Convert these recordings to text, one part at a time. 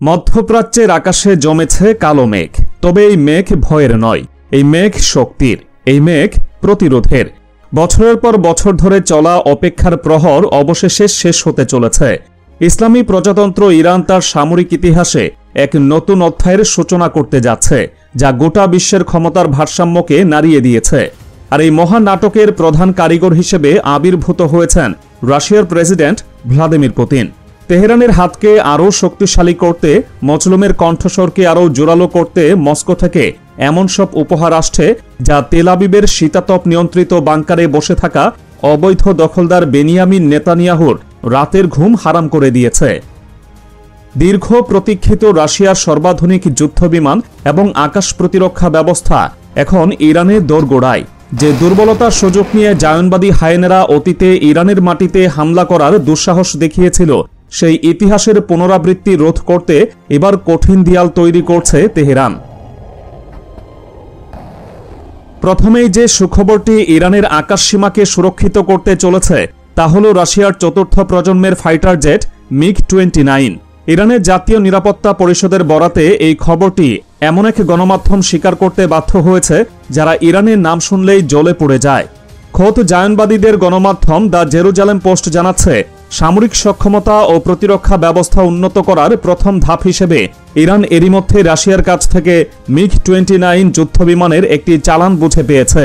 মধ্যপ্রাচ্যের আকাশে জমেছে কালো মেঘ। তবে এই মেঘ ভয়ের নয়, এই মেঘ শক্তির, এই মেঘ প্রতিরোধের। বছরের পর বছর ধরে চলা অপেক্ষার প্রহর অবশেষে শেষ হতে চলেছে। ইসলামী প্রজাতন্ত্র ইরান তার সামরিক ইতিহাসে এক নতুন অধ্যায়ের সূচনা করতে যাচ্ছে, যা গোটা বিশ্বের ক্ষমতার ভারসাম্যকে নাড়িয়ে দিয়েছে। আর এই মহান নাটকের প্রধান কারিগর হিসেবে আবির্ভূত হয়েছেন রাশিয়ার প্রেসিডেন্ট ভ্লাদিমির পুতিন। তেহরানের হাতকে আরও শক্তিশালী করতে, মজলুমের কণ্ঠস্বরকে আরও জোরালো করতে মস্কো থেকে এমন সব উপহার আসছে যা তেল আবিবের শীতাতপ নিয়ন্ত্রিত বাংকারে বসে থাকা অবৈধ দখলদার বেনিয়ামিন নেতানিয়াহুর রাতের ঘুম হারাম করে দিয়েছে। দীর্ঘ প্রতীক্ষিত রাশিয়ার সর্বাধুনিক যুদ্ধবিমান এবং আকাশ প্রতিরক্ষা ব্যবস্থা এখন ইরানে দোরগোড়ায়। যে দুর্বলতার সুযোগ নিয়ে জায়নবাদী হায়েনেরা অতীতে ইরানের মাটিতে হামলা করার দুঃসাহস দেখিয়েছিল, সেই ইতিহাসের পুনরাবৃত্তি রোধ করতে এবার কঠিন দেয়াল তৈরি করছে তেহরান। প্রথমেই যে সুখবরটি ইরানের আকাশসীমাকে সুরক্ষিত করতে চলেছে তা হল রাশিয়ার চতুর্থ প্রজন্মের ফাইটার জেট মিগ-29। ইরানের জাতীয় নিরাপত্তা পরিষদের বরাতে এই খবরটি এমন এক গণমাধ্যম স্বীকার করতে বাধ্য হয়েছে যারা ইরানের নাম শুনলেই জ্বলে পড়ে যায়। খোদ জায়নবাদীদের গণমাধ্যম দ্য জেরুজালেম পোস্ট জানাচ্ছে, সামরিক সক্ষমতা ও প্রতিরক্ষা ব্যবস্থা উন্নত করার প্রথম ধাপ হিসেবে ইরান এরই মধ্যে রাশিয়ার কাছ থেকে মিগ-29 যুদ্ধবিমানের একটি চালান বুঝে পেয়েছে।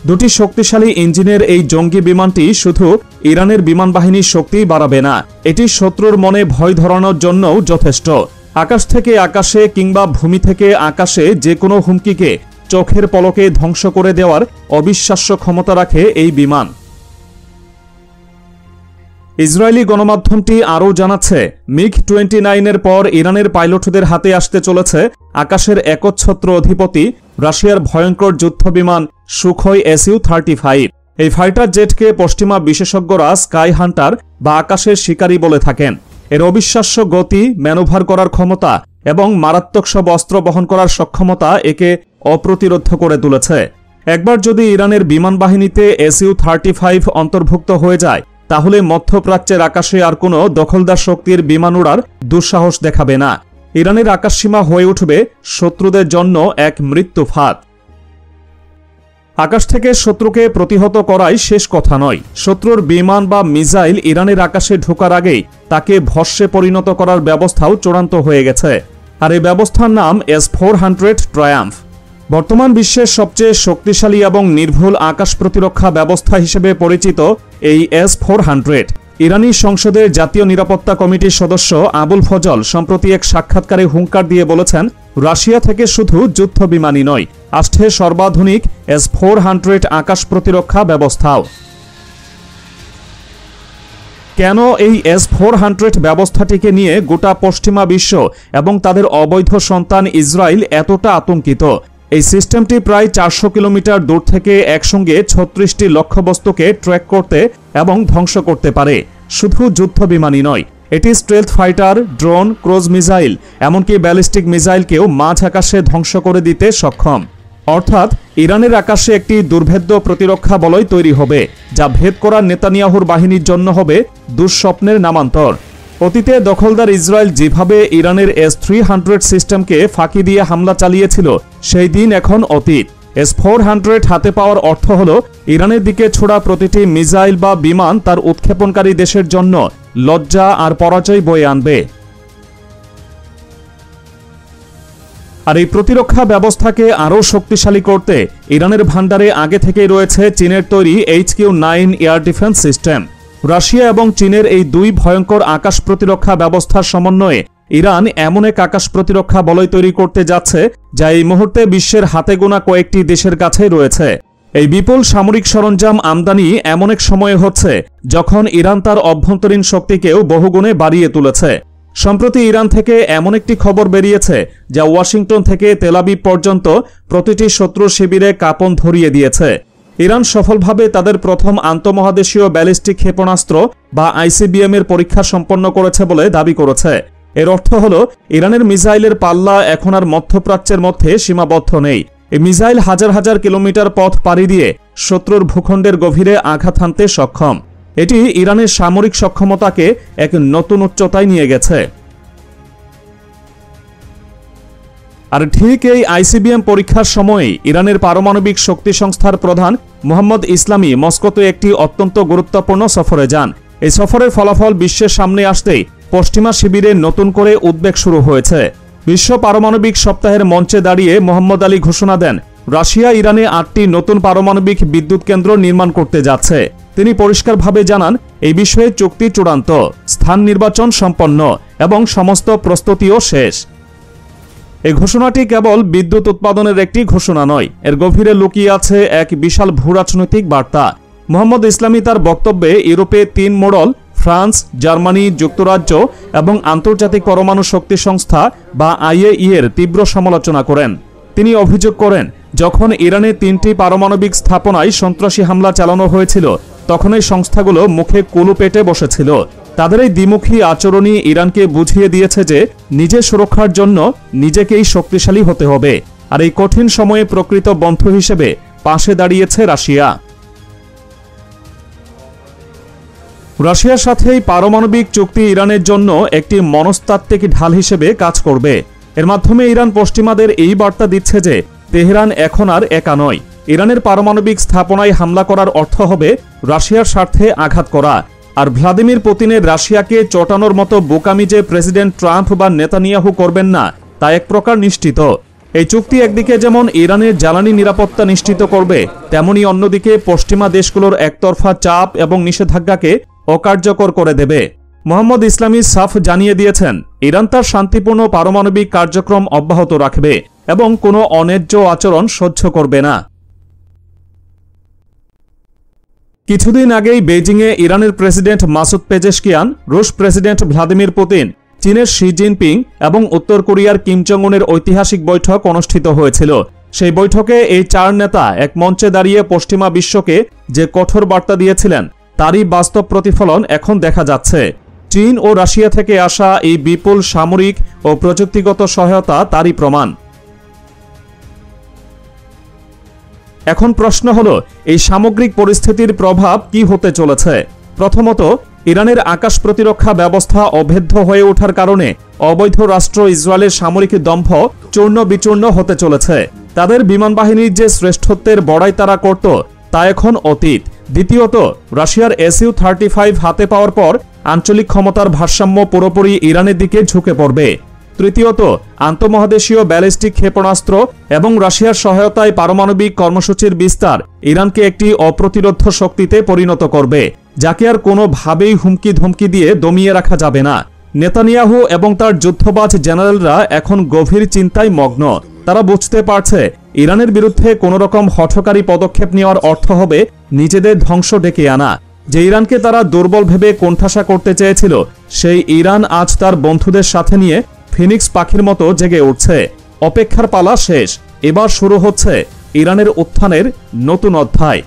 দুটি শক্তিশালী ইঞ্জিনের এই জঙ্গি বিমানটি শুধু ইরানের বিমান বাহিনীর শক্তি বাড়াবে না, এটি শত্রুর মনে ভয় ধরানোর জন্যও যথেষ্ট। আকাশ থেকে আকাশে কিংবা ভূমি থেকে আকাশে যে কোনো হুমকিকে চোখের পলকে ধ্বংস করে দেওয়ার অবিশ্বাস্য ক্ষমতা রাখে এই বিমান। ইসরায়েলি গণমাধ্যমটি আরও জানাচ্ছে, মিগ-29 পর ইরানের পাইলটদের হাতে আসতে চলেছে আকাশের একচ্ছত্র অধিপতি রাশিয়ার ভয়ঙ্কর যুদ্ধবিমান সুখোই Su-35। এই ফাইটার জেটকে পশ্চিমা বিশেষজ্ঞরা স্কাই হান্টার বা আকাশের শিকারী বলে থাকেন। এর অবিশ্বাস্য গতি, ম্যানুভার করার ক্ষমতা এবং মারাত্মক সব অস্ত্র বহন করার সক্ষমতা একে অপ্রতিরোধ্য করে তুলেছে। একবার যদি ইরানের বিমান বাহিনীতে Su-35 অন্তর্ভুক্ত হয়ে যায়, তাহলে মধ্যপ্রাচ্যের আকাশে আর কোনো দখলদার শক্তির বিমান উড়ার দুঃসাহস দেখাবে না। ইরানের আকাশসীমা হয়ে উঠবে শত্রুদের জন্য এক মৃত্যু ফাঁদ। আকাশ থেকে শত্রুকে প্রতিহত করাই শেষ কথা নয়, শত্রুর বিমান বা মিসাইল ইরানের আকাশে ঢোকার আগেই তাকে ভস্মে পরিণত করার ব্যবস্থাও চূড়ান্ত হয়ে গেছে। আর এই ব্যবস্থার নাম S-400 ট্রায়াম্ফ। বর্তমান বিশ্বের সবচেয়ে শক্তিশালী এবং নির্ভুল আকাশ প্রতিরক্ষা ব্যবস্থা হিসেবে পরিচিত এই S-400 ইরানি সংসদের জাতীয় নিরাপত্তা কমিটির সদস্য আবুল ফজল সম্প্রতি এক সাক্ষাৎকারে হুঙ্কার দিয়ে বলেছেন, রাশিয়া থেকে শুধু যুদ্ধ বিমানই নয়, আসছে সর্বাধুনিক S-400 আকাশ প্রতিরক্ষা ব্যবস্থাও। কেন এই S-400 ব্যবস্থাটিকে নিয়ে গোটা পশ্চিমা বিশ্ব এবং তাদের অবৈধ সন্তান ইসরায়েল এতটা আতঙ্কিত? এই সিস্টেমটি প্রায় 400 কিলোমিটার দূর থেকে একসঙ্গে 36টি লক্ষ্যবস্তুকে ট্র্যাক করতে এবং ধ্বংস করতে পারে। শুধু যুদ্ধ বিমানই নয়, এটি স্ট্রেলথ ফাইটার, ড্রোন, ক্রুজ মিসাইল, এমনকি ব্যালিস্টিক মিসাইলকেও মাঝ আকাশে ধ্বংস করে দিতে সক্ষম। অর্থাৎ ইরানের আকাশে একটি দুর্ভেদ্য প্রতিরক্ষা বলয় তৈরি হবে, যা ভেদ করা নেতানিয়াহুর বাহিনীর জন্য হবে দুঃস্বপ্নের নামান্তর। অতীতে দখলদার ইসরায়েল যেভাবে ইরানের S-300 সিস্টেমকে ফাঁকি দিয়ে হামলা চালিয়েছিল, সেই দিন এখন অতীত। S-400 হাতে পাওয়ার অর্থ হল ইরানের দিকে ছোড়া প্রতিটি মিসাইল বা বিমান তার উৎক্ষেপণকারী দেশের জন্য লজ্জা আর পরাজয় বয়ে আনবে। আর এই প্রতিরক্ষা ব্যবস্থাকে আরও শক্তিশালী করতে ইরানের ভান্ডারে আগে থেকেই রয়েছে চীনের তৈরি HQ-9 air defence system. Russia এবং চীনের এই দুই ভয়ঙ্কর আকাশ প্রতিরক্ষা ব্যবস্থার সমন্বয়ে ইরান এমন এক আকাশ প্রতিরক্ষা বলয় তৈরি করতে যাচ্ছে যা এই মুহূর্তে বিশ্বের হাতে গোনা কয়েকটি দেশের কাছে রয়েছে। এই বিপুল সামরিক সরঞ্জাম আমদানি এমন এক সময়ে হচ্ছে যখন ইরান তার অভ্যন্তরীণ শক্তিকেও বহুগুণে বাড়িয়ে তুলেছে। সম্প্রতি ইরান থেকে এমন একটি খবর বেরিয়েছে যা ওয়াশিংটন থেকে তেল আবিব পর্যন্ত প্রতিটি শত্রুর শিবিরে কাঁপন ধরিয়ে দিয়েছে। ইরান সফলভাবে তাদের প্রথম আন্তঃমহাদেশীয় ব্যালিস্টিক ক্ষেপণাস্ত্র বা ICBM এর পরীক্ষা সম্পন্ন করেছে বলে দাবি করেছে। এর অর্থ হল ইরানের মিসাইলের পাল্লা এখন আর মধ্যপ্রাচ্যের মধ্যে সীমাবদ্ধ নেই। এই মিসাইল হাজার হাজার কিলোমিটার পথ পাড়ি দিয়ে শত্রুর ভূখণ্ডের গভীরে আঘাত হানতে সক্ষম। এটি ইরানের সামরিক সক্ষমতাকে এক নতুন উচ্চতায় নিয়ে গেছে। আর ঠিক এই আইসিবিএম পরীক্ষার সময় ইরানের পারমাণবিক শক্তি সংস্থার প্রধান মোহাম্মদ ইসলামী মস্কোতে একটি অত্যন্ত গুরুত্বপূর্ণ সফরে যান। এই সফরের ফলাফল বিশ্বের সামনে আসতেই পশ্চিমা শিবিরে নতুন করে উদ্বেগ শুরু হয়েছে। বিশ্ব পারমাণবিক সপ্তাহের মঞ্চে দাঁড়িয়ে মোহাম্মদ আলী ঘোষণা দেন, রাশিয়া ইরানে 8টি নতুন পারমাণবিক বিদ্যুৎ কেন্দ্র নির্মাণ করতে যাচ্ছে। তিনি পরিষ্কারভাবে জানান, এই বিষয়ে চুক্তি চূড়ান্ত, স্থান নির্বাচন সম্পন্ন এবং সমস্ত প্রস্তুতিও শেষ। এই ঘোষণাটি কেবল বিদ্যুৎ উৎপাদনের একটি ঘোষণা নয়, এর গভীরে লুকিয়ে আছে এক বিশাল ভূরাজনৈতিক বার্তা। মোহাম্মদ ইসলামী তার বক্তব্যে ইউরোপে 3 মডেল ফ্রান্স, জার্মানি, যুক্তরাজ্য এবং আন্তর্জাতিক পরমাণু শক্তি সংস্থা বা IAEA এর তীব্র সমালোচনা করেন। তিনি অভিযোগ করেন, যখন ইরানে 3টি পারমাণবিক স্থাপনায় সন্ত্রাসী হামলা চালানো হয়েছিল তখন এই সংস্থাগুলো মুখে কুলু পেটে বসেছিল। তাদের এই দ্বিমুখী আচরণই ইরানকে বুঝিয়ে দিয়েছে যে নিজের সুরক্ষার জন্য নিজেকেই শক্তিশালী হতে হবে। আর এই কঠিন সময়ে প্রকৃত বন্ধু হিসেবে পাশে দাঁড়িয়েছে রাশিয়া। রাশিয়ার সাথে এই পারমাণবিক চুক্তি ইরানের জন্য একটি মনস্তাত্ত্বিক ঢাল হিসেবে কাজ করবে। এর মাধ্যমে ইরান পশ্চিমাদের এই বার্তা দিচ্ছে যে তেহরান এখন আর একা নয়। ইরানের পারমাণবিক স্থাপনায় হামলা করার অর্থ হবে রাশিয়ার স্বার্থে আঘাত করা। আর ভ্লাদিমির পুতিনের রাশিয়াকে চটানোর মতো বোকামি যে প্রেসিডেন্ট ট্রাম্প বা নেতানিয়াহু করবেন না, তা এক প্রকার নিশ্চিত। এই চুক্তি একদিকে যেমন ইরানের জ্বালানি নিরাপত্তা নিশ্চিত করবে, তেমনি অন্যদিকে পশ্চিমা দেশগুলোর একতরফা চাপ এবং নিষেধাজ্ঞাকে অকার্যকর করে দেবে। মোহাম্মদ ইসলামী সাফ জানিয়ে দিয়েছেন, ইরান তার শান্তিপূর্ণ পারমাণবিক কার্যক্রম অব্যাহত রাখবে এবং কোনো অন্যায্য আচরণ সহ্য করবে না। কিছুদিন আগেই বেইজিংয়ে ইরানের প্রেসিডেন্ট মাসুদ পেজেশকিয়ান, রুশ প্রেসিডেন্ট ভ্লাদিমির পুতিন, চীনের শি জিনপিং এবং উত্তর কোরিয়ার কিম জং উনের ঐতিহাসিক বৈঠক অনুষ্ঠিত হয়েছিল। সেই বৈঠকে এই 4 নেতা এক মঞ্চে দাঁড়িয়ে পশ্চিমা বিশ্বকে যে কঠোর বার্তা দিয়েছিলেন তারই বাস্তব প্রতিফলন এখন দেখা যাচ্ছে। চীন ও রাশিয়া থেকে আসা এই বিপুল সামরিক ও প্রযুক্তিগত সহায়তা তারই প্রমাণ। এখন প্রশ্ন হলো, এই সামগ্রিক পরিস্থিতির প্রভাব কি হতে চলেছে? প্রথমত, ইরানের আকাশ প্রতিরক্ষা ব্যবস্থা অভেদ্য হয়ে ওঠার কারণে অবৈধ রাষ্ট্র ইসরায়েলের সামরিক দম্ভ চূর্ণ বিচূর্ণ হতে চলেছে। তাদের বিমান বাহিনীর যে শ্রেষ্ঠত্বের বড়াই তারা করত, তা এখন অতীত। দ্বিতীয়ত, রাশিয়ার Su-35 হাতে পাওয়ার পর আঞ্চলিক ক্ষমতার ভারসাম্য পুরোপুরি ইরানের দিকে ঝুঁকে পড়বে। তৃতীয়ত, আন্তঃমহাদেশীয় ব্যালিস্টিক ক্ষেপণাস্ত্র এবং রাশিয়ার সহায়তায় পারমাণবিক কর্মসূচির বিস্তার ইরানকে একটি অপ্রতিরোধ্য শক্তিতে পরিণত করবে, যাকে আর কোনোভাবেই হুমকি ধমকি দিয়ে দমিয়ে রাখা যাবে না। নেতানিয়াহু এবং তার যুদ্ধবাজ জেনারেলরা এখন গভীর চিন্তায় মগ্ন। তারা বুঝতে পারছে, ইরানের বিরুদ্ধে কোনো রকম হঠকারী পদক্ষেপ নেওয়ার অর্থ হবে নিজেদের ধ্বংস ডেকে আনা। যে ইরানকে তারা দুর্বল ভেবে কোণঠাসা করতে চেয়েছিল, সেই ইরান আজ তার বন্ধুদের সাথে নিয়ে ফিনিক্স পাখির মতো জেগে উঠছে। অপেক্ষার পালা শেষ, এবার শুরু হচ্ছে ইরানের উত্থানের নতুন অধ্যায়।